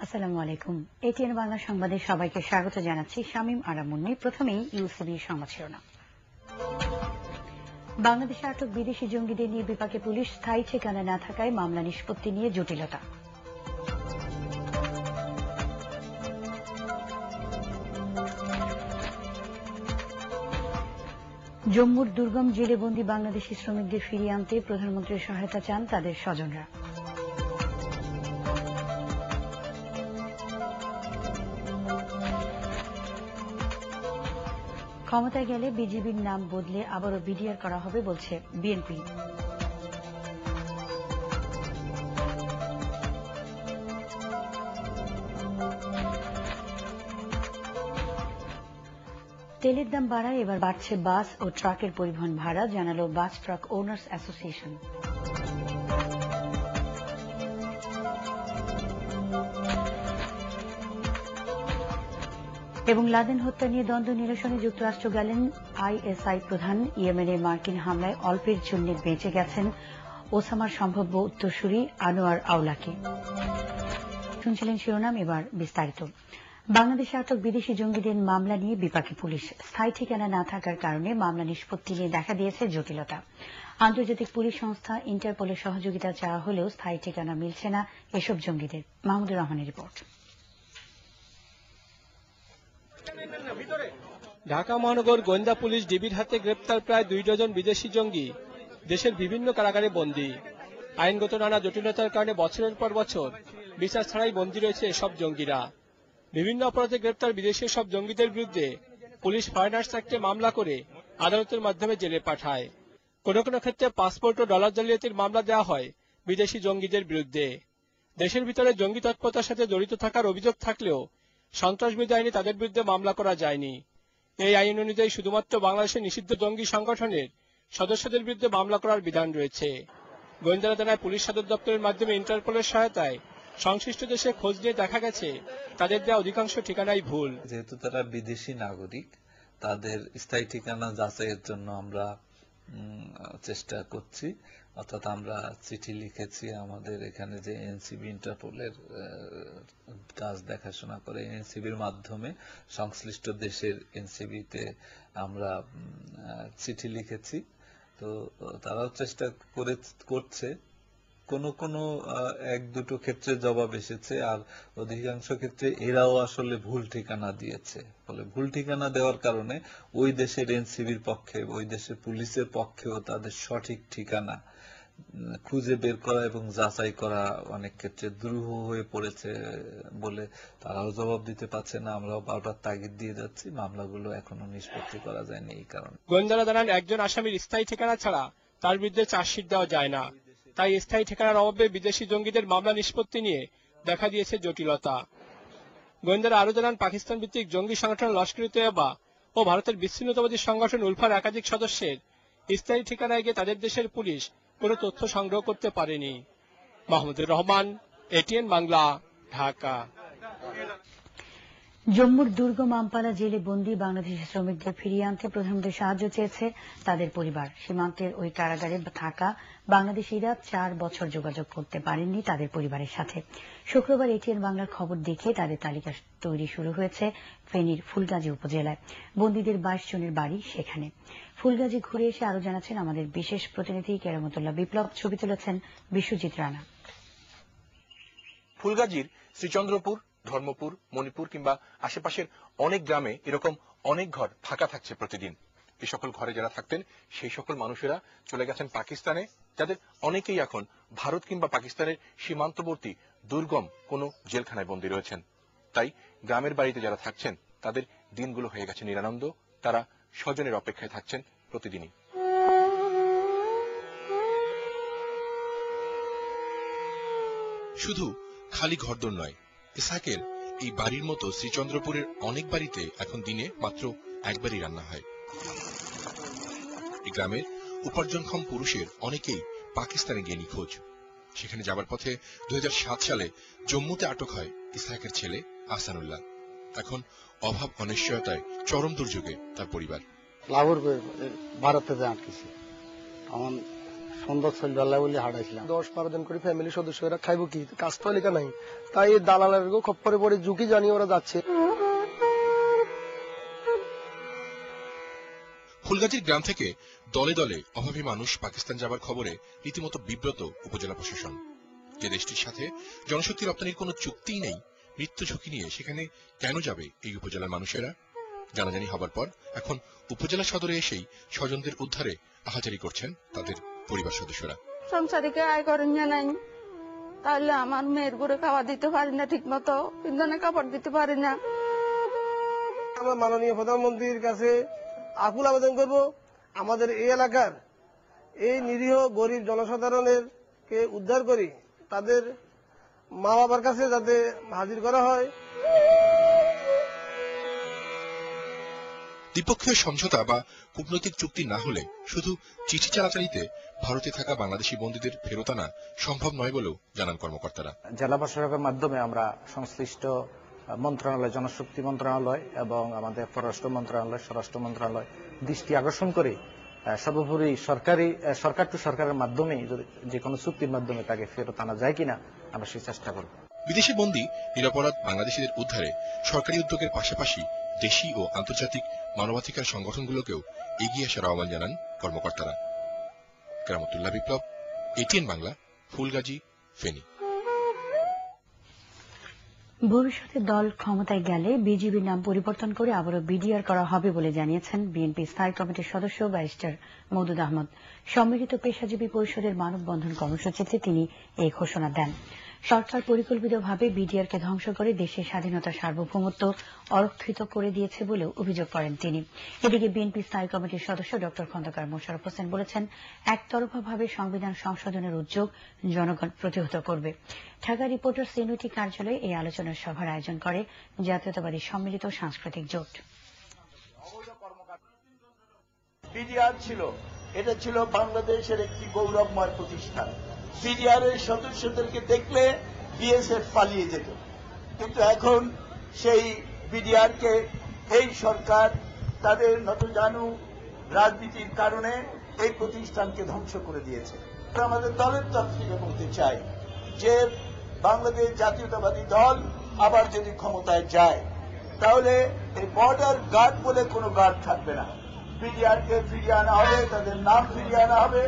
আসসালামু আলাইকুম। এটিএন বাংলা সংবাদে সবাইকে স্বাগত জানাচ্ছি। শামীম আরা মুন্নি। প্রথমেই ইউসিবির সংবাদ শিরোনাম। বাংলাদেশে আটক বিদেশি জঙ্গিদের নিয়ে বিপাকে পুলিশ, স্থায়ী ঠিকানা না থাকায় মামলা নিষ্পত্তি নিয়ে জটিলতা। জম্মুর দুর্গম জেলে বন্দী বাংলাদেশি শ্রমিকদের ফিরিয়ে আনতে প্রধানমন্ত্রীর সহায়তা চান তাদের স্বজনরা। ক্ষমতায় গেলে বিজিবির নাম বদলে আবারও বিডিআর করা হবে বলছে বিএনপি। তেলের দাম বাড়ায় এবার বাড়ছে বাস ও ট্রাকের পরিবহন ভাড়া, জানালো বাস ট্রাক ওনার্স অ্যাসোসিয়েশন। এবং লাদেন হত্যা নিয়ে দ্বন্দ্ব নিরসনে যুক্তরাষ্ট্র গেলেন আইএসআই প্রধান। ইয়েমেনে মার্কিন হামলায় অল্পের জন্য বেঁচে গেছেন ওসামার সম্ভাব্য উত্তরসূরি আনোয়ার আওলাকি। শুনছিলেন শিরোনাম, এবার বিস্তারিত। বাংলাদেশে আটক বিদেশি জঙ্গিদের মামলা নিয়ে বিপাকে পুলিশ, স্থায়ী ঠিকানা না থাকার কারণে মামলা নিষ্পত্তি নিয়ে দেখা দিয়েছে জটিলতা। আন্তর্জাতিক পুলিশ সংস্থা ইন্টারপোলের সহযোগিতা চাওয়া হলেও স্থায়ী ঠিকানা মিলছে না এসব জঙ্গিদের। মাহমুদুর রহমানের রিপোর্ট। ঢাকা মহানগর গোয়েন্দা পুলিশ ডিবির হাতে গ্রেপ্তার প্রায় 2 ডজন বিদেশি জঙ্গি দেশের বিভিন্ন কারাগারে বন্দী। আইনগত নানা জটিলতার কারণে বছরের পর বছর বিচার ছাড়াই বন্দী রয়েছে এসব জঙ্গিরা। বিভিন্ন অপরাধে গ্রেপ্তার বিদেশি সব জঙ্গিদের বিরুদ্ধে পুলিশ ফরেনার্স অ্যাক্টে মামলা করে আদালতের মাধ্যমে জেলে পাঠায়। কোনো কোনো ক্ষেত্রে পাসপোর্ট ও ডলার জালিয়াতির মামলা দেওয়া হয় বিদেশি জঙ্গিদের বিরুদ্ধে। দেশের ভিতরে জঙ্গি তৎপরতার সাথে জড়িত থাকার অভিযোগ থাকলেও সন্ত্রাসবিরোধী আইনে তাদের বিরুদ্ধে মামলা করা যায়নি। এই আইন অনুযায়ী শুধুমাত্র বাংলাদেশের নিষিদ্ধ জঙ্গি সংগঠনের সদস্যদের বিরুদ্ধে মামলা করার বিধান রয়েছে। গোয়েন্দারা জানায়, পুলিশ সদর দপ্তরের মাধ্যমে ইন্টারপোলের সহায়তায় সংশ্লিষ্ট দেশে খোঁজ নিয়ে দেখা গেছে তাদের দেওয়া অধিকাংশ ঠিকানাই ভুল। যেহেতু তারা বিদেশি নাগরিক, তাদের স্থায়ী ঠিকানা যাচাইয়ের জন্য আমরা চেষ্টা করছি। অর্থাৎ আমরা চিঠি লিখেছি, আমাদের এখানে যে এনসিবি ইন্টারপোলের কাজ দেখাশোনা করে, এনসিবির মাধ্যমে সংশ্লিষ্ট দেশের এনসিবিতে আমরা চিঠি লিখেছি। তো তারাও চেষ্টা করছে। কোনো এক দুটো ক্ষেত্রে জবাব এসেছে, আর অধিকাংশ ক্ষেত্রে এরাও আসলে ভুল ঠিকানা দিয়েছে। ফলে ভুল ঠিকানা দেওয়ার কারণে ওই দেশের এনসিবির পক্ষে, ওই দেশের পুলিশের পক্ষেও তাদের সঠিক ঠিকানা খুঁজে বের করা এবং যাচাই করা অনেক ক্ষেত্রে দুরূহ হয়ে পড়েছে বলে তারাও জবাব দিতে পারছে না। আমরাও বারবার তাগিদ দিয়ে যাচ্ছি, মামলাগুলো এখনো নিষ্পত্তি করা যায়নি এই কারণে। গোয়েন্দারা জানান, একজন আসামির স্থায়ী ঠিকানা ছাড়া তার বিরুদ্ধে চার্জশিট দেওয়া যায় না। তাই স্থায়ী ঠিকানার অভাবে বিদেশি জঙ্গিদের মামলা নিষ্পত্তি নিয়ে দেখা দিয়েছে জটিলতা। গোয়েন্দারা আরো জানান, পাকিস্তান ভিত্তিক জঙ্গি সংগঠন লস্কর-ই-তৈয়বা ও ভারতের বিচ্ছিন্নতাবাদী সংগঠন উলফার একাধিক সদস্যের স্থায়ী ঠিকানায় গিয়ে তাদের দেশের পুলিশ কোনো তথ্য সংগ্রহ করতে পারেনি। মাহমুদুর রহমান, এটিএন বাংলা, ঢাকা। জম্মুর দুর্গম আমপালা জেলে বন্দী বাংলাদেশি শ্রমিকদের ফিরিয়ে আনতে প্রধানমন্ত্রীর সাহায্য চেয়েছে তাদের পরিবার। সীমান্তের ওই কারাগারে থাকা বাংলাদেশিরা 4 বছর যোগাযোগ করতে পারেননি তাদের পরিবারের সাথে। শুক্রবার এটিএন বাংলার খবর দেখে তাদের তালিকা তৈরি শুরু হয়েছে ফেনীর ফুলগাজী উপজেলায়। বন্দীদের 22 জনের বাড়ি সেখানে। ফুলগাজী ঘুরে এসে আরো জানাচ্ছেন আমাদের বিশেষ প্রতিনিধি কেরামতুল্লাহ বিপ্লব। ছবি তুলেছেন বিশ্বজিৎ রানা। ফুলগাজীর শ্রীচন্দ্রপুর, ধর্মপুর, মণিপুর কিংবা আশেপাশের অনেক গ্রামে এরকম অনেক ঘর ফাঁকা থাকছে প্রতিদিন। এই সকল ঘরে যারা থাকতেন সেই সকল মানুষেরা চলে গেছেন পাকিস্তানে, যাদের অনেকেই এখন ভারত কিংবা পাকিস্তানের সীমান্তবর্তী দুর্গম কোনো জেলখানায় বন্দী রয়েছেন। তাই গ্রামের বাড়িতে যারা থাকছেন তাদের দিনগুলো হয়ে গেছে নিরানন্দ। তারা স্বজনের অপেক্ষায় থাকছেন প্রতিদিনই। শুধু খালি ঘরদোর নয়, ইসহাকের এই বাড়ির মতো শ্রীচন্দ্রপুরের অনেক বাড়িতে এখন দিনে মাত্র একবারই রান্না হয়। এই গ্রামের উপার্জনক্ষম পুরুষের অনেকেই পাকিস্তানে গিয়ে নিখোঁজ। সেখানে যাবার পথে 2007 সালে জম্মুতে আটক হয় ইসহাকের ছেলে আহসানুল্লাহ। এখন অভাব অনিশ্চয়তায় চরম দুর্যোগে তার পরিবার। লাহোর ভারতে আটকেছে। আমার সুন্দর চল্লা বলে হাঁটাইছিলাম। 10-12 জন করে ফ্যামিলি সদস্যরা খাইবো কি, কাজ তো লেখা নাই, তাই দালালের খপ্পরে পড়ে ঝুঁকি জানিয়ে ওরা যাচ্ছে। ফুলগাজীর গ্রাম থেকে দলে দলে অভাবী মানুষ পাকিস্তান যাবার খবরে রীতিমতো বিব্রত উপজেলা প্রশাসন। যে দেশটির সাথে জনশক্তি রপ্তানির কোনো চুক্তিই নেই, মৃত্যু ঝুঁকি নিয়ে সেখানে কেন যাবে এই উপজেলার মানুষেরা? জানাজানি হবার পর এখন উপজেলা সদরে এসেই স্বজনদের উদ্ধারে আহাজারি করছেন তাদের পরিবার সদস্যরা। সংসারীকে আয় করেন নাই, তাহলে আমার মেয়ের ঘরে খাওয়া দিতে পারি না, ঠিক মতো ইন্ধনে কাপড় দিতে পারি না। আমরা মাননীয় প্রধানমন্ত্রীর কাছে আকুল আবেদন করব, আমাদের এই এলাকার এই নিরীহ গরিব জনসাধারণের কে উদ্ধার করি তাদের মা বাবার কাছে যাতে হাজির করা হয়। দ্বিপক্ষীয় সমঝোতা বা কূটনৈতিক চুক্তি না হলে শুধু চিঠি চালাচালিতে ভারতে থাকা বাংলাদেশি বন্দীদের ফেরত আনা সম্ভব নয় বলেও জানান কর্মকর্তারা। জেলা প্রশাসকের মাধ্যমে আমরা সংশ্লিষ্ট মন্ত্রণালয়, জনশক্তি মন্ত্রণালয় এবং আমাদের পররাষ্ট্র মন্ত্রণালয়, স্বরাষ্ট্র মন্ত্রণালয় দৃষ্টি আকর্ষণ করে সর্বোপরি সরকার টু সরকারের মাধ্যমে যে কোনো চুক্তির মাধ্যমে তাকে ফেরত আনা যায় কিনা আমরা সেই চেষ্টা করব। বিদেশি বন্দী নিরপরাধ বাংলাদেশিদের উদ্ধারে সরকারি উদ্যোগের পাশাপাশি দেশি ও আন্তর্জাতিক মানবাধিকার সংগঠনগুলোকেও এগিয়ে আসার আহ্বান জানান কর্মকর্তারা। কেরামতুল্লাহ বিপ্লব, এটিএন বাংলা, ফুলগাজী, ফেনী। ভবিষ্যতে দল ক্ষমতায় গেলে বিজিবির নাম পরিবর্তন করে আবারও বিডিআর করা হবে বলে জানিয়েছেন বিএনপি স্থায়ী কমিটির সদস্য ব্যারিস্টার মওদুদ আহমদ। সম্মিলিত পেশাজীবী পরিষদের মানববন্ধন কর্মসূচিতে তিনি এই ঘোষণা দেন। সরকার পরিকল্পিতভাবে বিডিআরকে ধ্বংস করে দেশের স্বাধীনতার সার্বভৌমত্ব অরক্ষিত করে দিয়েছে বলেও অভিযোগ করেন তিনি। এদিকে বিএনপি স্থায়ী কমিটির সদস্য ড খন্দকার মোশাররফ হোসেন বলেছেন, একতরফাভাবে সংবিধান সংশোধনের উদ্যোগ জনগণ প্রতিহত করবে। ঢাকা রিপোর্টার্স ইউনিটি কার্যালয়ে এই আলোচনার সভার আয়োজন করে জাতীয়তাবাদী সম্মিলিত সাংস্কৃতিক জোট। বিডিআর ছিল, এটা ছিল বাংলাদেশের একটি গৌরবময় প্রতিষ্ঠান। বিডিআর এর সদস্যদেরকে দেখলে বিএসএফ পালিয়ে যেত, কিন্তু এখন সেই বিডিআর কে এই সরকার তাদের নতজানু রাজনীতির কারণে এই প্রতিষ্ঠানকে ধ্বংস করে দিয়েছে। আমাদের দলের তরফ থেকে বলতে চাই যে বাংলাদেশ জাতীয়তাবাদী দল আবার যদি ক্ষমতায় যায় তাহলে এই বর্ডার গার্ড বলে কোনো গার্ড থাকবে না, বিডিআর কে ফিরিয়ে আনা হবে, তাদের নাম ফিরিয়ে আনা হবে।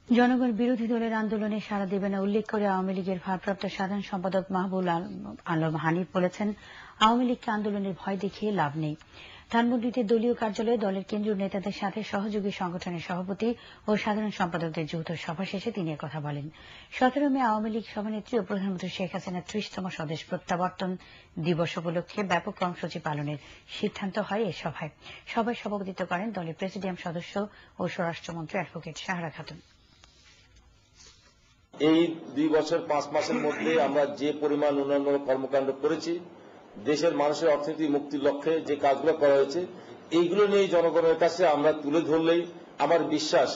জনগণ বিরোধী দলের আন্দোলনে সাড়া দেবে না উল্লেখ করে আওয়ামী লীগের ভারপ্রাপ্ত সাধারণ সম্পাদক মাহবুব আলম হানিফ বলেছেন, আওয়ামী লীগকে আন্দোলনের ভয় দেখিয়ে লাভ নেই। ধানমন্ডিতে দলীয় কার্যালয়ে দলের কেন্দ্রীয় নেতাদের সাথে সহযোগী সংগঠনের সভাপতি ও সাধারণ সম্পাদকদের যৌথ সভা শেষে তিনি একথা বলেন। 17 মে আওয়ামী লীগ সভানেত্রী ও প্রধানমন্ত্রী শেখ হাসিনার 30তম স্বদেশ প্রত্যাবর্তন দিবস উপলক্ষে ব্যাপক কর্মসূচি পালনের সিদ্ধান্ত হয় এ সভায়। সভায় সভাপতিত্ব করেন দলের প্রেসিডিয়াম সদস্য ও স্বরাষ্ট্রমন্ত্রী অ্যাডভোকেট সাহারা খাতুন। এই 2 বছর 5 মাসের মধ্যে আমরা যে পরিমাণ উন্নয়নমূলক কর্মকাণ্ড করেছি, দেশের মানুষের অর্থনৈতিক মুক্তির লক্ষ্যে যে কাজগুলো করা হয়েছে, এইগুলো নিয়ে জনগণের কাছে আমরা তুলে ধরলেই আমার বিশ্বাস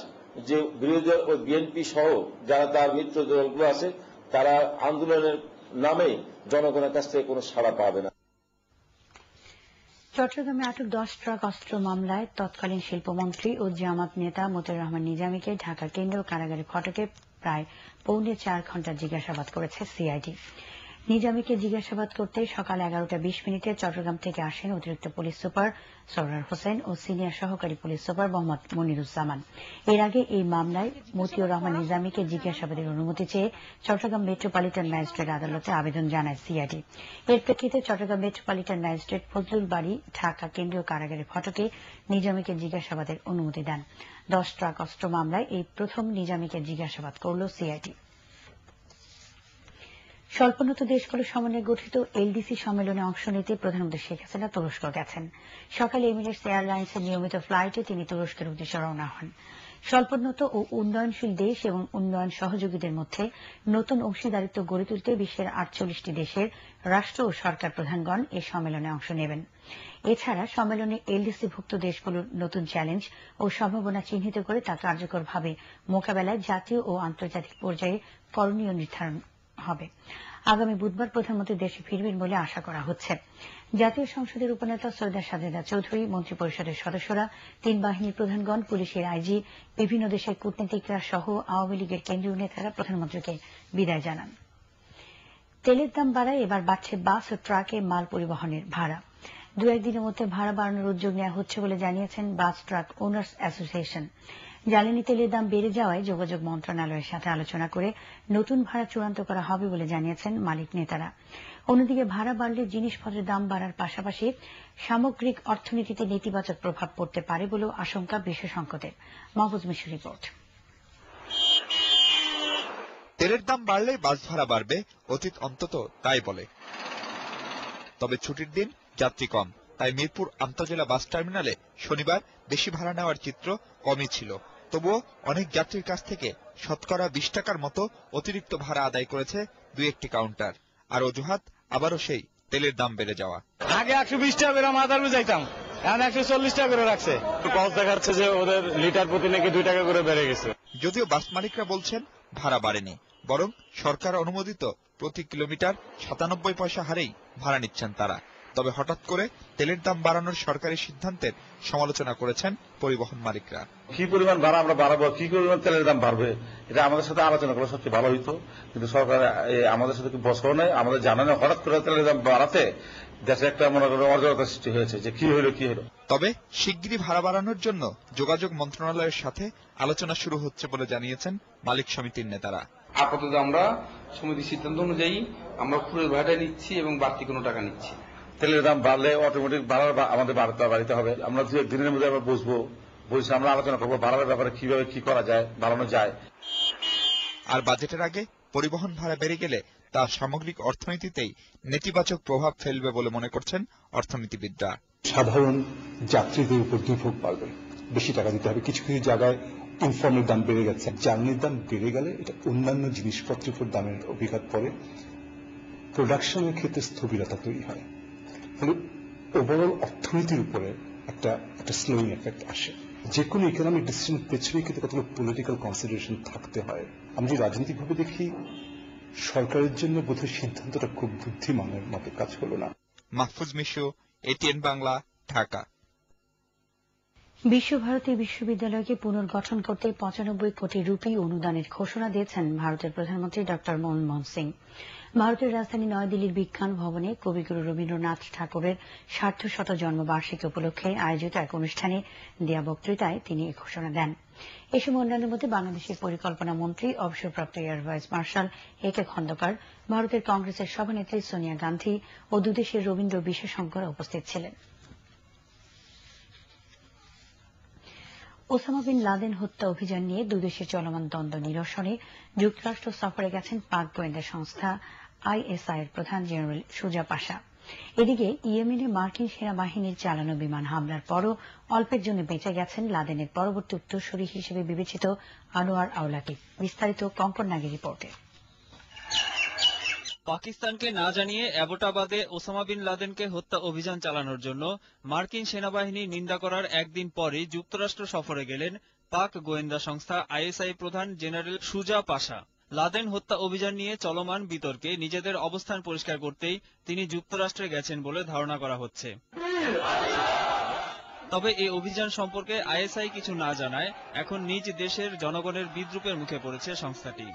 যে বিরোধী দল ও বিএনপি সহ যারা তার মিত্র দলগুলো আছে তারা আন্দোলনের নামে জনগণের কাছ থেকে কোনো সাড়া পাবে না। চট্টগ্রামে আটক 10 ট্রাক অস্ত্র মামলায় তৎকালীন শিল্পমন্ত্রী ও জামাত নেতা মতিউর রহমান নিজামীকে ঢাকা কেন্দ্রীয় কারাগারে ফটকে প্রায় 4.25 ঘণ্টা জিজ্ঞাসাবাদ করেছে সিআইডি। নিজামীকে জিজ্ঞাসাবাদ করতে সকাল 11:20 চট্টগ্রাম থেকে আসেন অতিরিক্ত পুলিশ সুপার সরওয়ার হোসেন ও সিনিয়র সহকারী পুলিশ সুপার মোহাম্মদ মনিরুজ্জামান। এর আগে এই মামলায় মতিউর রহমান নিজামীকে জিজ্ঞাসাবাদের অনুমতি চেয়ে চট্টগ্রাম মেট্রোপলিটন ম্যাজিস্ট্রেট আদালতে আবেদন জানায় সিআইডি। এর প্রেক্ষিতে চট্টগ্রাম মেট্রোপলিটন ম্যাজিস্ট্রেট ফজলুল বাড়ী ঢাকা কেন্দ্রীয় কারাগারে ফটকে নিজামীকে জিজ্ঞাসাবাদের অনুমতি দেন। 10 ট্রাক অস্ত্র মামলায় এই প্রথম নিজামীকে জিজ্ঞাসাবাদ করল সিআইডি। স্বল্পোন্নত দেশগুলোর সমন্বয়ে গঠিত এলডিসি সম্মেলনে অংশ নিতে প্রধানমন্ত্রী শেখ হাসিনা তুরস্ক গেছেন। সকালে এমিরেটস এয়ারলাইন্সের নিয়মিত ফ্লাইটে তিনি তুরস্কের উদ্দেশ্যে রওনা হন। স্বল্পোন্নত ও উন্নয়নশীল দেশ এবং উন্নয়ন সহযোগীদের মধ্যে নতুন অংশীদারিত্ব গড়ে তুলতে বিশ্বের 48টি দেশের রাষ্ট্র ও সরকার প্রধানগণ এ সম্মেলনে অংশ নেবেন। এছাড়া সম্মেলনে এলডিসিভুক্ত দেশগুলোর নতুন চ্যালেঞ্জ ও সম্ভাবনা চিহ্নিত করে তা কার্যকরভাবে মোকাবেলায় জাতীয় ও আন্তর্জাতিক পর্যায়ে করণীয় নির্ধারণ হবে। আগামী বুধবার প্রধানমন্ত্রী দেশে ফিরবেন বলে আশা করা হচ্ছে। জাতীয় সংসদের উপনেতা সৈয়দা সাজেদা চৌধুরী, মন্ত্রিপরিষদের সদস্যরা, 3 বাহিনীর প্রধানগণ, পুলিশের আইজি, বিভিন্ন দেশের কূটনীতিকরা সহ আওয়ামী লীগের কেন্দ্রীয় নেতারা প্রধানমন্ত্রীকে বিদায় জানান। তেলের দাম বাড়ায় এবার বাড়ছে বাস ও ট্রাকে মাল পরিবহনের ভাড়া। 2-1 দিনের মধ্যে ভাড়া বাড়ানোর উদ্যোগ নেওয়া হচ্ছে বলে জানিয়েছেন বাস ট্রাক ওনার্স অ্যাসোসিয়েশন। জ্বালানি তেলের দাম বেড়ে যাওয়ায় যোগাযোগ মন্ত্রণালয়ের সাথে আলোচনা করে নতুন ভাড়া চূড়ান্ত করা হবে বলে জানিয়েছেন মালিক নেতারা। অন্যদিকে ভাড়া বাড়লে জিনিসপত্রের দাম বাড়ার পাশাপাশি সামগ্রিক অর্থনীতিতে নেতিবাচক প্রভাব পড়তে পারে বলেও আশঙ্কা বিশেষজ্ঞদের। মাহফুজ মিশুর রিপোর্ট। তেলের দাম বাড়লে বাস ভাড়া বাড়বে, অতীত অন্তত তাই বলে। তবে ছুটির দিন যাত্রী কম, তাই মিরপুর আন্তজেলা বাস টার্মিনালে শনিবার বেশি ভাড়া নেওয়ার চিত্র কমই ছিল। তবুও অনেক যাত্রীর কাছ থেকে শতকরা 20 টাকার মতো অতিরিক্ত ভাড়া আদায় করেছে 2-1টি কাউন্টার। আর অজুহাত আবারও সেই তেলের দাম বেড়ে যাওয়া। আগে 120 টাকা করে মাদার যাইতাম, এখন 140 টাকা করে রাখছে। কল দেখাচ্ছে যে ওদের লিটার প্রতি নাকি 2 টাকা করে বেড়ে গেছে। যদিও বাস মালিকরা বলছেন ভাড়া বাড়েনি, বরং সরকার অনুমোদিত প্রতি কিলোমিটার 97 পয়সা হারেই ভাড়া নিচ্ছেন তারা। তবে হঠাৎ করে তেলের দাম বাড়ানোর সরকারি সিদ্ধান্তের সমালোচনা করেছেন পরিবহন মালিকরা। কি পরিমাণ ভাড়া আমরা বাড়াবো, কি পরিমাণ তেলের দাম বাড়বে, এটা আমাদের সাথে আলোচনা করলে সবচেয়ে ভালো হইতো। কিন্তু সরকার আমাদের সাথে বস করে নাই, আমাদের জানানো হঠাৎ করে তেলের দাম বাড়াতে দেশে একটা মনে করেন অরাজকতা সৃষ্টি হয়েছে যে কি হলো। তবে শিগগিরই ভাড়া বাড়ানোর জন্য যোগাযোগ মন্ত্রণালয়ের সাথে আলোচনা শুরু হচ্ছে বলে জানিয়েছেন মালিক সমিতির নেতারা। আপাতত আমরা সমিতির সিদ্ধান্ত অনুযায়ী আমরা পুরো ভাড়াটা নিচ্ছি এবং বাড়তি কোনো টাকা নিচ্ছি। তেলের দাম বাড়লে অটোমেটিক ভাড়া আমাদের বাড়িতে হবে। আমরা 2-1 দিনের মধ্যে আমরা বসে আমরা আলোচনা করবো ভাড়ার ব্যাপারে কিভাবে কি করা যায়, বাড়ানো যায়। আর বাজেটের আগে পরিবহন ভাড়া বেড়ে গেলে তা সামগ্রিক অর্থনীতিতেই নেতিবাচক প্রভাব ফেলবে বলে মনে করছেন অর্থনীতিবিদরা। সাধারণ যাত্রীদের উপর দুর্ভোগ বাড়বে, বেশি টাকা দিতে হবে। কিছু কিছু জায়গায় ইনফর্মের দাম বেড়ে গেছে, জ্বালানির দাম বেড়ে গেলে এটা অন্যান্য জিনিসপত্রের উপর দামের অভিঘাত পড়ে, প্রোডাকশনের ক্ষেত্রে স্থবিরতা তৈরি হয়। ফলে ওভারঅল অর্থনীতির উপরে একটা স্লোয়িং এফেক্ট আসে। যে কোনো ইকোনমিক ডিসিশন পেছনে কিন্তু কতগুলো পলিটিক্যাল কনসিডারেশন থাকতে হয়। আমি যে রাজনৈতিকভাবে দেখি সরকারের জন্য বোধহয় সিদ্ধান্তটা খুব বুদ্ধিমানের মতো কাজ হলো না। মাহফুজ মিশু, ATN বাংলা, ঢাকা। বিশ্বভারতী বিশ্ববিদ্যালয়কে পুনর্গঠন করতে 95 কোটি রুপি অনুদানের ঘোষণা দিয়েছেন ভারতের প্রধানমন্ত্রী ড মনমোহন সিং। ভারতের রাজধানী নয়াদিল্লির বিজ্ঞান ভবনে কবিগুরু রবীন্দ্রনাথ ঠাকুরের 150 জন্মবার্ষিকী উপলক্ষে আয়োজিত এক অনুষ্ঠানে দেয়া বক্তৃতায় তিনি এই ঘোষণা দেন। এ সময় অন্যান্যের মধ্যে বাংলাদেশের পরিকল্পনা মন্ত্রী, অবসরপ্রাপ্ত air vice marshal AK Khandakar, ভারতের কংগ্রেসের সভানেত্রী সোনিয়া গান্ধী ও দুদেশের রবীন্দ্র বিশেষজ্ঞরা উপস্থিত ছিলেন। ওসামা বিন লাদেন হত্যা অভিযান নিয়ে দুদেশের চলমান দ্বন্দ্ব নিরসনে যুক্তরাষ্ট্র সফরে গেছেন পাক গোয়েন্দা সংস্থা ISI এর প্রধান জেনারেল সুজা পাশা। এদিকে ইয়েমেনে মার্কিন সেনাবাহিনীর চালানো বিমান হামলার পরও অল্পের জন্য বেঁচে গেছেন লাদেনের পরবর্তী উত্তরসূরি হিসেবে বিবেচিত আনোয়ার আওলাকি। বিস্তারিত কঙ্কন নাগের রিপোর্টে। পাকিস্তানকে না জানিয়ে অ্যাবোটাবাদে ওসামা বিন লাদেনকে হত্যা অভিযান চালানোর জন্য মার্কিন সেনাবাহিনী নিন্দা করার একদিন পরই যুক্তরাষ্ট্র সফরে গেলেন পাক গোয়েন্দা সংস্থা ISI প্রধান জেনারেল সুজা পাশা। লাদেন হত্যা অভিযান নিয়ে চলমান বিতর্কে নিজেদের অবস্থান পরিষ্কার করতেই তিনি যুক্তরাষ্ট্রে গেছেন বলে ধারণা করা হচ্ছে। তবে এই অভিযান সম্পর্কে ISI কিছু না জানায় এখন নিজ দেশের জনগণের বিদ্রূপের মুখে পড়েছে সংস্থাটি।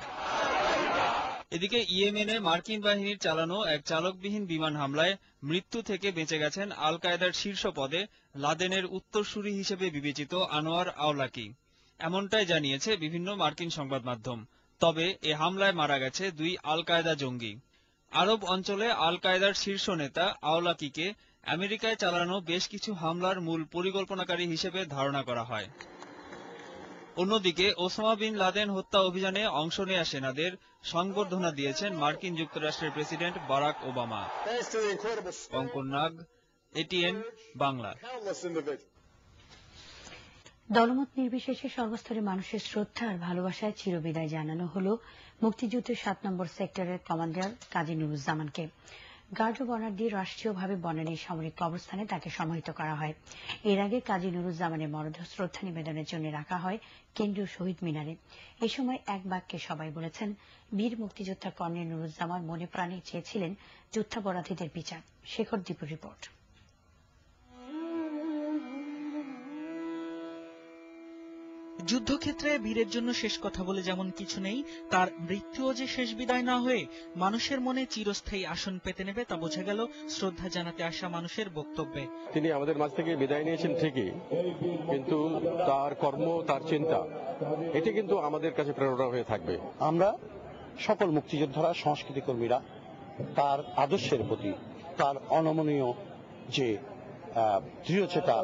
এদিকে ইয়েমেনে মার্কিন বাহিনীর চালানো এক চালকবিহীন বিমান হামলায় মৃত্যু থেকে বেঁচে গেছেন আল কায়েদার শীর্ষ পদে লাদেনের উত্তরসূরি হিসেবে বিবেচিত আনোয়ার আওলাকি। এমনটাই জানিয়েছে বিভিন্ন মার্কিন সংবাদ মাধ্যম। তবে এ হামলায় মারা গেছে 2 আল কায়েদা জঙ্গি। আরব অঞ্চলে আল কায়েদার শীর্ষ নেতা আওলাকিকে আমেরিকায় চালানো বেশ কিছু হামলার মূল পরিকল্পনাকারী হিসেবে ধারণা করা হয়। অন্যদিকে ওসামা বিন লাদেন হত্যা অভিযানে অংশ নেয়া সেনাদের সংবর্ধনা দিয়েছেন মার্কিন যুক্তরাষ্ট্রের প্রেসিডেন্ট বারাক ওবামা। কঙ্কন নাগ, ATN বাংলা। দলমত নির্বিশেষে সর্বস্তরের মানুষের শ্রদ্ধা আর ভালোবাসায় চিরবিদায় জানানো হল মুক্তিযুদ্ধের 7 নম্বর সেক্টরের কমান্ডার কাজী নুরুজ্জামানকে। গার্ড অব অনার দিয়ে রাষ্ট্রীয়ভাবে বনানী সামরিক কবরস্থানে তাকে সমাহিত করা হয়। এর আগে কাজী নুরুজ্জামানের মরদেহ শ্রদ্ধা নিবেদনের জন্য রাখা হয় কেন্দ্রীয় শহীদ মিনারে। এ সময় এক বাক্যে সবাই বলেছেন, বীর মুক্তিযোদ্ধা কর্নেল নুরুজ্জামান মনে প্রাণে চেয়েছিলেন যুদ্ধাপরাধীদের বিচার। শেখর দীপুর রিপোর্ট। যুদ্ধক্ষেত্রে বীরের জন্য শেষ কথা বলে যেমন কিছু নেই, তার মৃত্যুও যে শেষ বিদায় না হয়ে মানুষের মনে চিরস্থায়ী আসন পেতে নেবে তা বোঝা গেল শ্রদ্ধা জানাতে আসা মানুষের বক্তব্যে। তিনি আমাদের মাঝ থেকে বিদায় নিয়েছেন ঠিকই, কিন্তু তার কর্ম, তার চিন্তা, এটি কিন্তু আমাদের কাছে প্রেরণা হয়ে থাকবে। আমরা সকল মুক্তিযোদ্ধারা, সংস্কৃতি কর্মীরা তার আদর্শের প্রতি, তার অনমনীয় যে দৃঢ়চেতা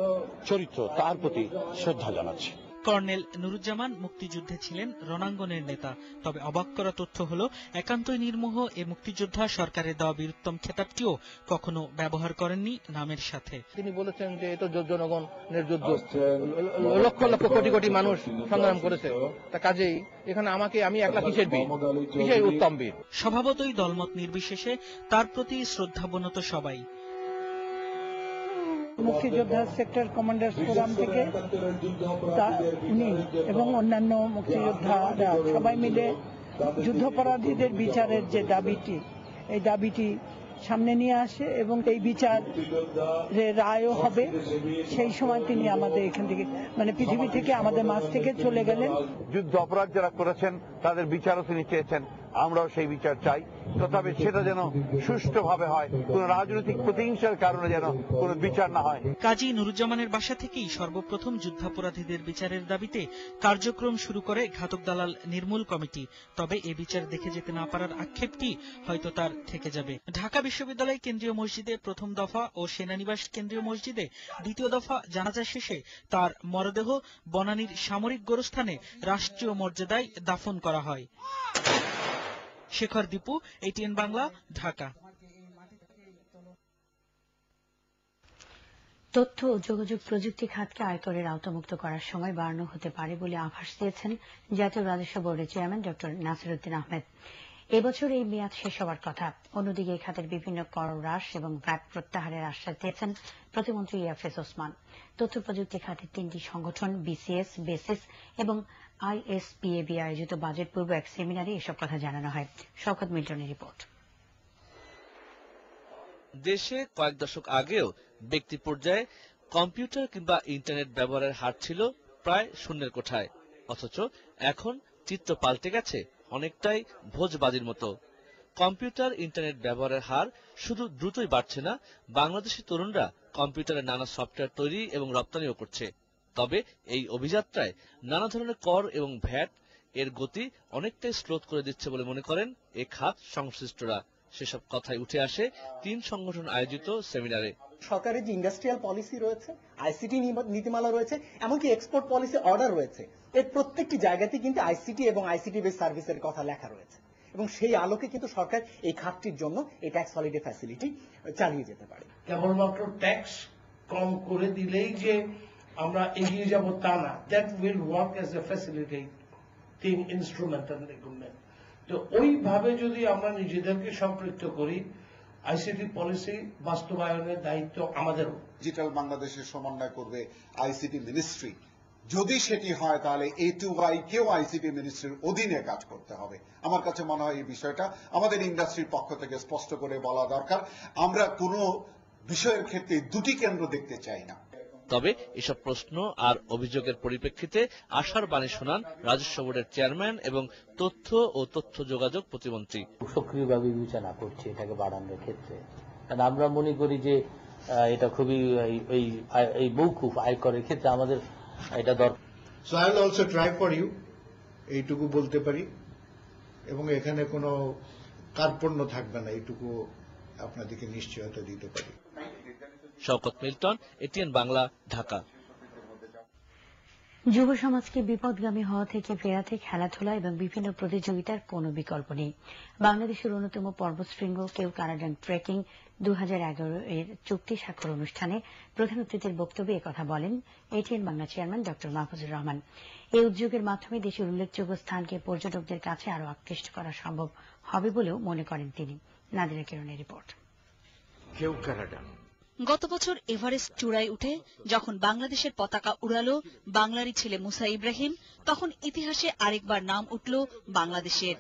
চরিত্র, তার প্রতি শ্রদ্ধা জানাচ্ছি। কর্নেল নুরুজ্জামান মুক্তিযুদ্ধে ছিলেন রণাঙ্গনের নেতা। তবে অবাক করা তথ্য হলো, একান্তই নির্মোহ এ মুক্তিযোদ্ধা সরকারের দেওয়া বীরুত্তম খেতাবটিও কখনো ব্যবহার করেননি নামের সাথে। তিনি বলেছেন যে এটা জনগণের যুদ্ধ, লক্ষ লক্ষ কোটি কোটি মানুষ সংগ্রাম করেছে, তা কাজেই এখানে আমি একলা কিসের বীর, কিসের উত্তম বীর। স্বভাবতই দলমত নির্বিশেষে তার প্রতি শ্রদ্ধাবনত সবাই। মুক্তিযোদ্ধা সেক্টর কমান্ডার্স ফোরাম থেকে উনি এবং অন্যান্য মুক্তিযোদ্ধারা সবাই মিলে যুদ্ধাপরাধীদের বিচারের যে দাবিটি, এই দাবিটি সামনে নিয়ে আসে এবং এই বিচারের রায়ও হবে। সেই সময় তিনি আমাদের এখান থেকে, মানে পৃথিবী থেকে, আমাদের মাঝ থেকে চলে গেলেন। যুদ্ধ অপরাধ যারা করেছেন তাদের বিচারও তিনি চেয়েছেন, আমরাও সেই বিচার চাই। তথাপি সেটা যেন সুষ্ঠুভাবে হয়, কোন রাজনৈতিক প্রতিহিংসার কারণে যেন কোন বিচার না হয়। কাজী নুরুজ্জামানের বাসা থেকেই সর্বপ্রথম যুদ্ধাপরাধীদের বিচারের দাবিতে কার্যক্রম শুরু করে ঘাতক দালাল নির্মূল কমিটি। তবে এ বিচার দেখে যেতে না পারার আক্ষেপটি হয়তো তার থেকে যাবে। ঢাকা বিশ্ববিদ্যালয় কেন্দ্রীয় মসজিদে প্রথম দফা ও সেনানিবাস কেন্দ্রীয় মসজিদে দ্বিতীয় দফা জানাজা শেষে তার মরদেহ বনানীর সামরিক গোরস্থানে রাষ্ট্রীয় মর্যাদায় দাফন করা হয়। শেখর দীপু, ATN বাংলা, ঢাকা। তথ্য ও যোগাযোগ প্রযুক্তি খাতকে আয়করের আওতামুক্ত করার সময় বাড়ানো হতে পারে বলে আভাস দিয়েছেন জাতীয় রাজস্ব বোর্ডের চেয়ারম্যান ড নাসিরউদ্দিন আহমেদ। এবছর এই মেয়াদ শেষ হওয়ার কথা। অন্যদিকে এই খাতের বিভিন্ন কর হ্রাস এবং ভ্যাট প্রত্যাহারের আশ্বাস দিয়েছেন প্রতিমন্ত্রী ইয়াফেজ ওসমান। তথ্য প্রযুক্তি খাতের 3টি সংগঠন BCS, বেসিস এবং ISPAB আয়োজিত বাজেট পূর্ব এক সেমিনারে এসব কথা জানানো হয়। শওকত মিল্টনের রিপোর্ট। দেশে কয়েক দশক আগেও ব্যক্তি পর্যায়ে কম্পিউটার কিংবা ইন্টারনেট ব্যবহারের হার ছিল প্রায় শূন্যের কোঠায়, অথচ এখন চিত্র পাল্টে গেছে অনেকটাই ভোজবাজির মতো। কম্পিউটার ইন্টারনেট ব্যবহারের হার শুধু দ্রুতই বাড়ছে না, বাংলাদেশি তরুণরা কম্পিউটারে নানা সফটওয়্যার তৈরি এবং রপ্তানিও করছে। তবে এই অভিযাত্রায় নানা ধরনের কর এবং ভ্যাট এর গতি অনেকটাই স্লোথ করে দিচ্ছে বলে মনে করেন এ খাত সংশ্লিষ্টরা। সেসব কথাই উঠে আসে 3 সংগঠন আয়োজিত সেমিনারে। সরকারের যে ইন্ডাস্ট্রিয়াল পলিসি রয়েছে, ICT নীতিমালা রয়েছে, এমনকি এক্সপোর্ট পলিসি অর্ডার রয়েছে, এর প্রত্যেকটি জায়গাতে কিন্তু ICT এবং ICT বেস সার্ভিসের কথা লেখা রয়েছে এবং সেই আলোকে কিন্তু সরকার এই খাতটির জন্য এই ট্যাক্স হলিডে ফ্যাসিলিটি চালিয়ে যেতে পারে। কেবলমাত্র ট্যাক্স কম করে দিলেই যে আমরা এগিয়ে যাব তা না, that will work as a facilitating instrument on the government. তো ওইভাবে যদি আমরা নিজেদেরকে সম্পৃক্ত করি, ICT পলিসি বাস্তবায়নের দায়িত্ব আমাদেরও। ডিজিটাল বাংলাদেশের সমন্বয় করবে ICT মিনিস্ট্রি। যদি সেটি হয় তাহলে A2I কেও ICT মিনিস্ট্রির অধীনে কাজ করতে হবে। আমার কাছে মনে হয় এই বিষয়টা আমাদের ইন্ডাস্ট্রির পক্ষ থেকে স্পষ্ট করে বলা দরকার। আমরা কোনো বিষয়ের ক্ষেত্রে দুটি কেন্দ্র দেখতে চাই না। তবে এসব প্রশ্ন আর অভিযোগের পরিপ্রেক্ষিতে আশার বাণী শোনান রাজস্ব বোর্ডের চেয়ারম্যান এবং তথ্য ও তথ্য যোগাযোগ প্রতিমন্ত্রী। সক্রিয়ভাবে বিবেচনা করছি এটাকে বাড়ানোর ক্ষেত্রে, কারণ আমরা মনে করি যে এটা খুবই এই মৌকুফ আয়করের ক্ষেত্রে আমাদের এটা দরকার। So I will also try for you, এইটুকু বলতে পারি, এবং এখানে কোনো কার্পণ্য থাকবে না, এইটুকু আপনাদেরকে নিশ্চয়তা দিতে পারি। শওকত মিল্টন, ATN বাংলা, ঢাকা। যুব সমাজকে বিপদগামী হওয়া থেকে ফেরাতে খেলাধুলা এবং বিভিন্ন প্রতিযোগিতার কোনো বিকল্প নেই। বাংলাদেশের অন্যতম পর্বতশৃঙ্গ কেউ কানাডান ট্রেকিং 2011 এর চুক্তি স্বাক্ষর অনুষ্ঠানে প্রধান অতিথির বক্তব্যে একথা বলেন ATN বাংলা চেয়ারম্যান ড মাহফুজুর রহমান। এই উদ্যোগের মাধ্যমে দেশের উল্লেখযোগ্য স্থানকে পর্যটকদের কাছে আরও আকৃষ্ট করা সম্ভব হবে বলেও মনে করেন তিনি। নাদিরা কিরণের রিপোর্ট। কেওক্রাডাং। গত বছর এভারেস্ট চূড়ায় উঠে যখন বাংলাদেশের পতাকা উড়ালো বাংলারই ছেলে মুসা ইব্রাহিম, তখন ইতিহাসে আরেকবার নাম উঠল বাংলাদেশের।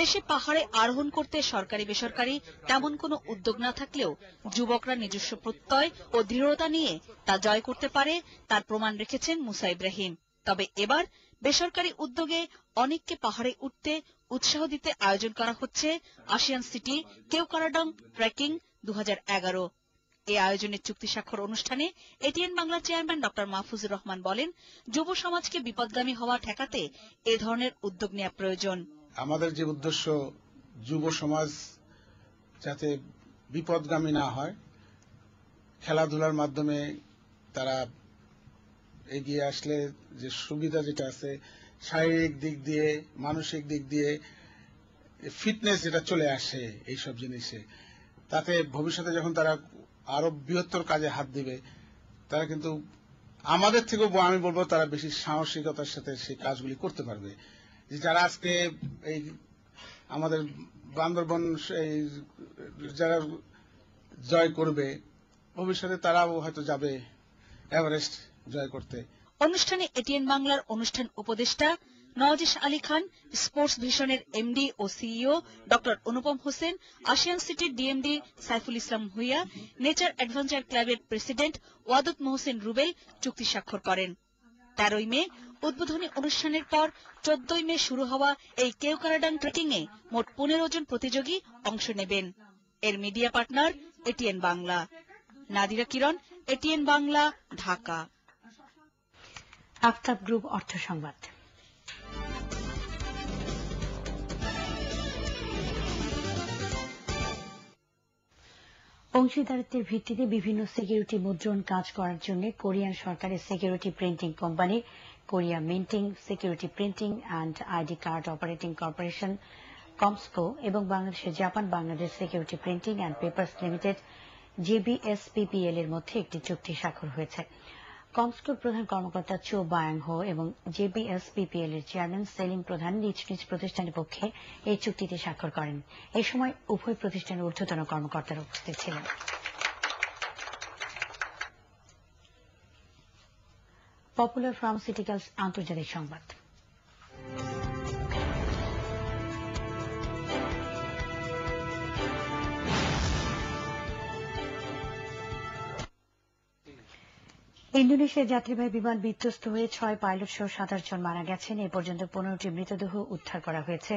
দেশে পাহাড়ে আরোহণ করতে সরকারি বেসরকারি তেমন কোনো উদ্যোগ না থাকলেও যুবকরা নিজস্ব প্রত্যয় ও দৃঢ়তা নিয়ে তা জয় করতে পারে, তার প্রমাণ রেখেছেন মুসা ইব্রাহিম। তবে এবার বেসরকারি উদ্যোগে অনেককে পাহাড়ে উঠতে উৎসাহ দিতে আয়োজন করা হচ্ছে আসিয়ান সিটি কেওক্রাডাং ট্রেকিং 2011। এই আয়োজনের চুক্তি স্বাক্ষর অনুষ্ঠানে এটিএন বাংলার চেয়ারম্যান ডক্টর মাহফুজুর রহমান বলেন, যুব সমাজকে বিপদগামী হওয়া ঠেকাতে এ ধরনের উদ্যোগ নেওয়া প্রয়োজন। আমাদের যে উদ্দেশ্য, যুব সমাজ যাতে বিপদগামী না হয়, খেলাধুলার মাধ্যমে তারা এগিয়ে আসলে যে সুবিধা যেটা আছে শারীরিক দিক দিয়ে মানসিক দিক দিয়ে ফিটনেস যেটা চলে আসে এইসব জিনিসে, তাতে ভবিষ্যতে যখন তারা আরো বৃহত্তর কাজে হাত দিবে, তারা কিন্তু আমাদের থেকেও আমি বলবো তারা বেশি সাহসিকতার সাথে সেই কাজগুলি করতে পারবে। যে যারা আজকে এই আমাদের বান্দরবন যারা জয় করবে, ভবিষ্যতে তারাও হয়তো যাবে এভারেস্ট জয় করতে। অনুষ্ঠানে এটিএন বাংলার অনুষ্ঠান উপদেষ্টা নওয়াজেশ আলী খান, স্পোর্টস ভিশনের এমডি ও সিইও ডক্টর অনুপম হোসেন, আসিয়ান সিটির DMD Saiful Islam Bhuiyan, nature adventure ক্লাবের প্রেসিডেন্ট ওয়াদুদ মোহসেন রুবেল চুক্তি স্বাক্ষর করেন। 13ই মে উদ্বোধনী অনুষ্ঠানের পর 14ই মে শুরু হওয়া এই কেওক্রাডাং ট্রেকিং এ মোট 15 জন প্রতিযোগী অংশ নেবেন। এর media partner ATN Bangla. Nadira Kiran, ATN Bangla, Dhaka. Aftab group অর্থ সংবাদ। অংশীদারিত্বের ভিত্তিতে বিভিন্ন সিকিউরিটি মুদ্রণ কাজ করার জন্য কোরিয়ান সরকারের security printing company Korea minting security printing and ID card operating corporation KOMSCO এবং বাংলাদেশের Japan Bangladesh security printing and papers limited JBSPPL এর মধ্যে একটি চুক্তি স্বাক্ষর হয়েছে। কমস্কোর প্রধান কর্মকর্তা চো বায়াং হো এবং জেবিএসপিপিএল এর চেয়ারম্যান সেলিম প্রধান নিজ নিজ প্রতিষ্ঠানের পক্ষে এই চুক্তিতে স্বাক্ষর করেন। এই সময় উভয় প্রতিষ্ঠানের ঊর্ধ্বতন কর্মকর্তারা উপস্থিত ছিলেন। পপুলার ফার্মাসিউটিক্যালস আন্তর্জাতিক সংবাদ। ইন্দোনেশিয়ার যাত্রীবাহী বিমান বিধ্বস্ত হয়ে 6 পাইলট সহ 27 জন মারা গেছেন। এ পর্যন্ত 15টি মৃতদেহ উদ্ধার করা হয়েছে।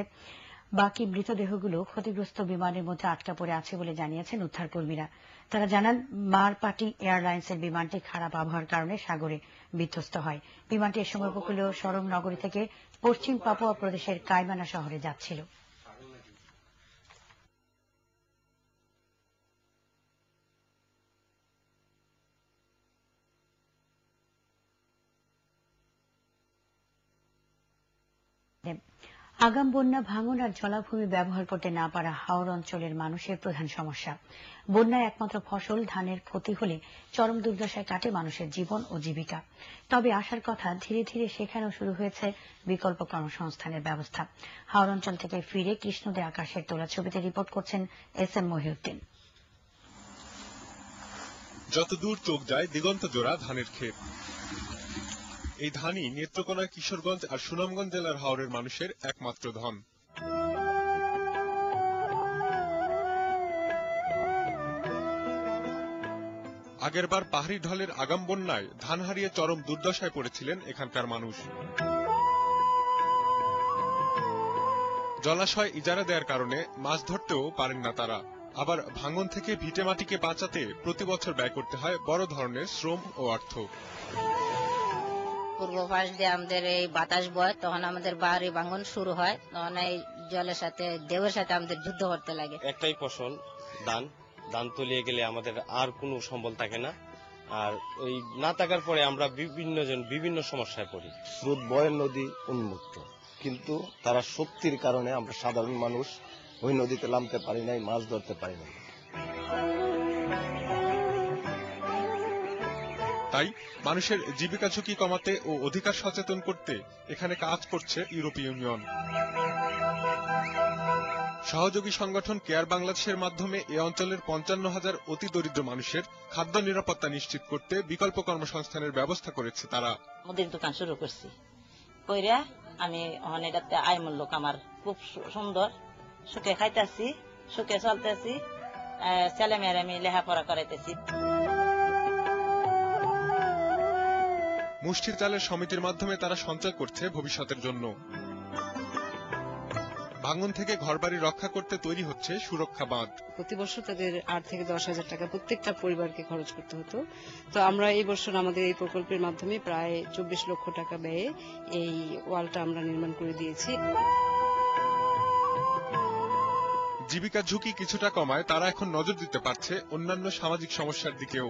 বাকি মৃতদেহগুলো ক্ষতিগ্রস্ত বিমানের মধ্যে আটকা পড়ে আছে বলে জানিয়েছেন উদ্ধারকর্মীরা। তারা জানান, মারপাটি এয়ারলাইন্সের বিমানটি খারাপ আবহাওয়ার কারণে সাগরে বিধ্বস্ত হয়। বিমানটি এ সময় উপকূলীয় সরং নগরী থেকে পশ্চিম পাপুয়া প্রদেশের কাইমানা শহরে যাচ্ছিল। আগাম বন্যা, ভাঙন আর জলাভূমি ব্যবহার করতে না পারা হাওর অঞ্চলের মানুষের প্রধান সমস্যা। বন্যায় একমাত্র ফসল ধানের ক্ষতি হলে চরম দুর্দশায় কাটে মানুষের জীবন ও জীবিকা। তবে আশার কথা, ধীরে ধীরে সেখানেও শুরু হয়েছে বিকল্প কর্মসংস্থানের ব্যবস্থা। হাওর অঞ্চল থেকে ফিরে কৃষ্ণদে আকাশের তোলা ছবিতে রিপোর্ট করছেন SM মহিউদ্দিন। যতদূর চোখ যায় দিগন্ত জোড়া ধানের ক্ষেত। এই ধানই নেত্রকোনা, কিশোরগঞ্জ আর সুনামগঞ্জ জেলার হাওরের মানুষের একমাত্র ধন। আগেরবার পাহাড়ি ঢলের আগাম বন্যায় ধান হারিয়ে চরম দুর্দশায় পড়েছিলেন এখানকার মানুষ। জলাশয় ইজারা দেওয়ার কারণে মাছ ধরতেও পারেন না তারা। আবার ভাঙন থেকে ভিটে মাটিকে বাঁচাতে প্রতি বছর ব্যয় করতে হয় বড় ধরনের শ্রম ও অর্থ। পূর্ব পাশ দিয়ে আমাদের এই বাতাস বয়, তখন আমাদের বাড়ি ভাঙন শুরু হয়, তখন এই জলের সাথে ঢেউয়ের সাথে আমাদের যুদ্ধ করতে লাগে। একটাই ফসল ধান তলিয়ে গেলে আমাদের আর কোনো সম্বল থাকে না, আর ওই না থাকার পরে আমরা বিভিন্ন সমস্যায় পড়ি। স্রোত বয়ের নদী উন্মুক্ত, কিন্তু তারা শক্তির কারণে আমরা সাধারণ মানুষ ওই নদীতে নামতে পারি নাই, মাছ ধরতে পারি নাই। তাই মানুষের জীবিকা ঝুঁকি কমাতে ও অধিকার সচেতন করতে এখানে কাজ করছে ইউরোপীয় ইউনিয়ন। সহযোগী সংগঠন কেয়ার বাংলাদেশের মাধ্যমে এ অঞ্চলের ৫৫,০০০ অতি দরিদ্র মানুষের খাদ্য নিরাপত্তা নিশ্চিত করতে বিকল্প কর্মসংস্থানের ব্যবস্থা করেছে তারা। মুদির দোকান শুরু করছি, কইরা আমি এটাতে আয় মূল্য আমার খুব সুন্দর, সুখে খাইতেছি, সুখে চলতেছি, ছেলে মেয়ের আমি লেখাপড়া করাইতেছি। মুষ্টির চালের সমিতির মাধ্যমে তারা সঞ্চয় করছে ভবিষ্যতের জন্য। ভাঙন থেকে ঘরবাড়ি রক্ষা করতে তৈরি হচ্ছে সুরক্ষা বাঁধ। প্রতি বছর তাদের ৮ থেকে ১০,০০০ টাকা প্রত্যেকটা পরিবারকে খরচ করতে হতো। তো আমরা এই বছর আমাদের এই প্রকল্পের মাধ্যমে প্রায় ২৪ লক্ষ টাকা ব্যয়ে এই ওয়ালটা আমরা নির্মাণ করে দিয়েছি। জীবিকা ঝুঁকি কিছুটা কমায় তারা এখন নজর দিতে পারছে অন্যান্য সামাজিক সমস্যার দিকেও।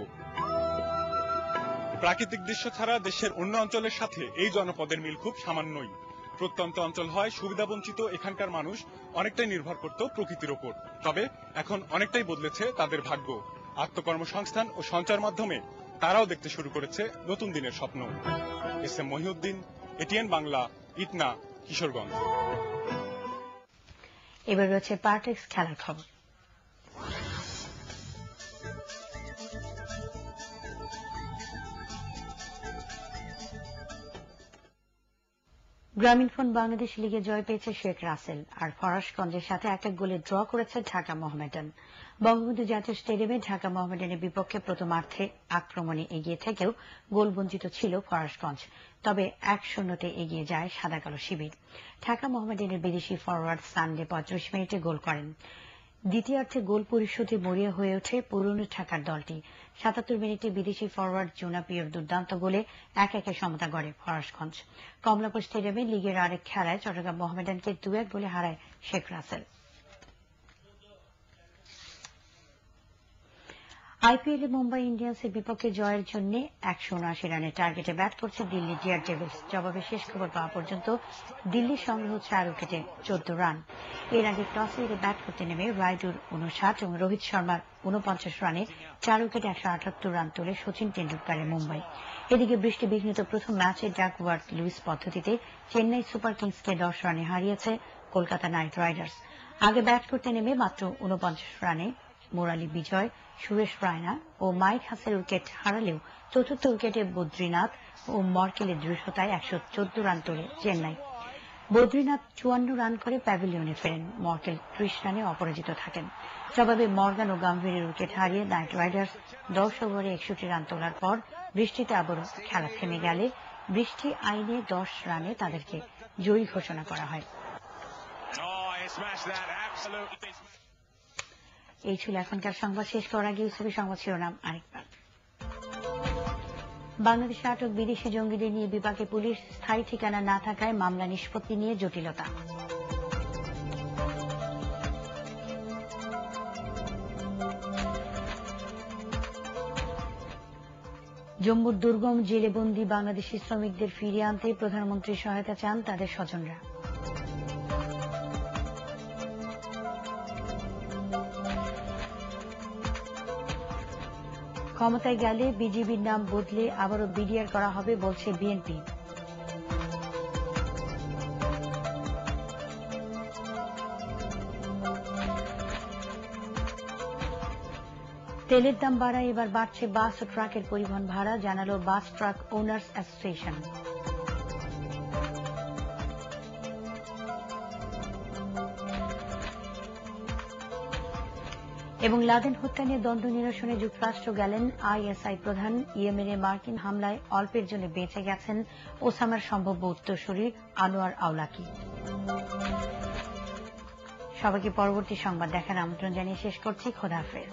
প্রাকৃতিক দৃশ্য ছাড়া দেশের অন্য অঞ্চলের সাথে এই জনপদের মিল খুব সামান্যই। প্রত্যন্ত অঞ্চল হয় সুবিধাবঞ্চিত এখানকার মানুষ অনেকটাই নির্ভর করত প্রকৃতির ওপর। তবে এখন অনেকটাই বদলেছে তাদের ভাগ্য। আত্মকর্মসংস্থান ও সঞ্চয়ের মাধ্যমে তারাও দেখতে শুরু করেছে নতুন দিনের স্বপ্ন। এস.এম. মহিউদ্দিন, এটিএন বাংলা, ইটনা, কিশোরগঞ্জ। এবার রয়েছে পার্টেক্স খেলার খবর। গ্রামীণফোন বাংলাদেশ লিগে জয় পেয়েছে শেখ রাসেল, আর ফরাশগঞ্জের সাথে ১-১ গোলে ড্র করেছে ঢাকা মোহামেডান। বঙ্গবন্ধু জাতীয় স্টেডিয়ামে ঢাকা মোহামেডানের বিপক্ষে প্রথমার্ধে আক্রমণে এগিয়ে থেকেও গোল বঞ্চিত ছিল ফরাশগঞ্জ। তবে ১-০ এগিয়ে যায় সাদা কালো শিবির। ঢাকা মোহামেডানের বিদেশি ফরওয়ার্ড সানডে ৩৫ মিনিটে গোল করেন। দ্বিতীয়ার্ধে গোল পরিশোধে মরিয়া হয়ে ওঠে পুরনো ঢাকার দলটি। ৭৭ মিনিটে বিদেশি ফরওয়ার্ড জোনাপিওর দুর্দান্ত গোলে ১-১ সমতা গড়ে ফরাশগঞ্জ। কমলাপুর স্টেডিয়ামে লিগের আরেক খেলায় চট্টগ্রাম মোহামেডানকে ২-১ গোলে হারায় শেখ রাসেল। আইপিএলে মুম্বাই ইন্ডিয়ান্সের বিপক্ষে জয়ের জন্য ১৭৯ রানের টার্গেটে ব্যাট করছে দিল্লি ডিয়ার ডেভিলস। জবাবে শেষ খবর পাওয়া পর্যন্ত দিল্লির সংগ্রহ ৪ উইকেটে ১৪ রান। এর আগে টসে হেরে ব্যাট করতে নেমে রাইডুর ৫৯ এবং রোহিত শর্মার ৪৯ রানে ৪ উইকেটে ১৭৮ রান তোলে সচিন টেন্ডুলকারের মুম্বাই। এদিকে বৃষ্টি বিঘ্নিত প্রথম ম্যাচে ডাকওয়ার্থ লুইস পদ্ধতিতে চেন্নাই সুপার কিংসকে ১০ রানে হারিয়েছে কলকাতা নাইট রাইডার্স। আগে ব্যাট করতে নেমে মাত্র ৪৯ রানে মুরালি বিজয়, সুরেশ রায়না ও মাইক হাসের উইকেট হারালেও চতুর্থ উইকেটে বদ্রীনাথ ও মর্কেলের দৃঢ়তায় ১১৪ রান তোলে চেন্নাই। বদ্রীনাথ ৫৪ রান করে প্যাভিলিয়নে ফেরেন। মর্কেল ৩০ রানে অপরাজিত থাকেন। জবাবে মর্গান ও গম্ভীরের উইকেট হারিয়ে নাইট রাইডার্স ১০ ওভারে ৬১ রান তোলার পর বৃষ্টিতে আবারও খেলা থেমে গেলে বৃষ্টি আইনে ১০ রানে তাদেরকে জয়ী ঘোষণা করা হয়। এই ছিল এখনকার সংবাদ। শেষ করার আগে ইউসুফি সংবাদ শিরোনাম আরেকবার। বাংলাদেশে আটক বিদেশি জঙ্গিদের নিয়ে বিপাকে পুলিশ, স্থায়ী ঠিকানা না থাকায় মামলা নিষ্পত্তি নিয়ে জটিলতা। জম্মুর দুর্গম জেলে বন্দী বাংলাদেশি শ্রমিকদের ফিরিয়ে আনতে প্রধানমন্ত্রীর সহায়তা চান তাদের স্বজনরা। ক্ষমতায় গেলে বিজিবির নাম বদলে আবারও বিডিআর করা হবে বলছে বিএনপি। তেলের দাম বাড়ায় এবার বাড়ছে বাস ও ট্রাকের পরিবহন ভাড়া, জানালো বাস ট্রাক ওনার্স অ্যাসোসিয়েশন। এবং লাদেন হত্যা নিয়ে দ্বন্দ্ব নিরসনে যুক্তরাষ্ট্র গেলেন আইএসআই প্রধান। ইয়েমেনে মার্কিন হামলায় অল্পের জন্য বেঁচে গেছেন ওসামার সম্ভাব্য উত্তরসূরি আনোয়ার আওলাকি। সবাইকে পরবর্তী সংবাদ দেখার আমন্ত্রণ জানিয়ে শেষ করছি। খোদা হাফেজ।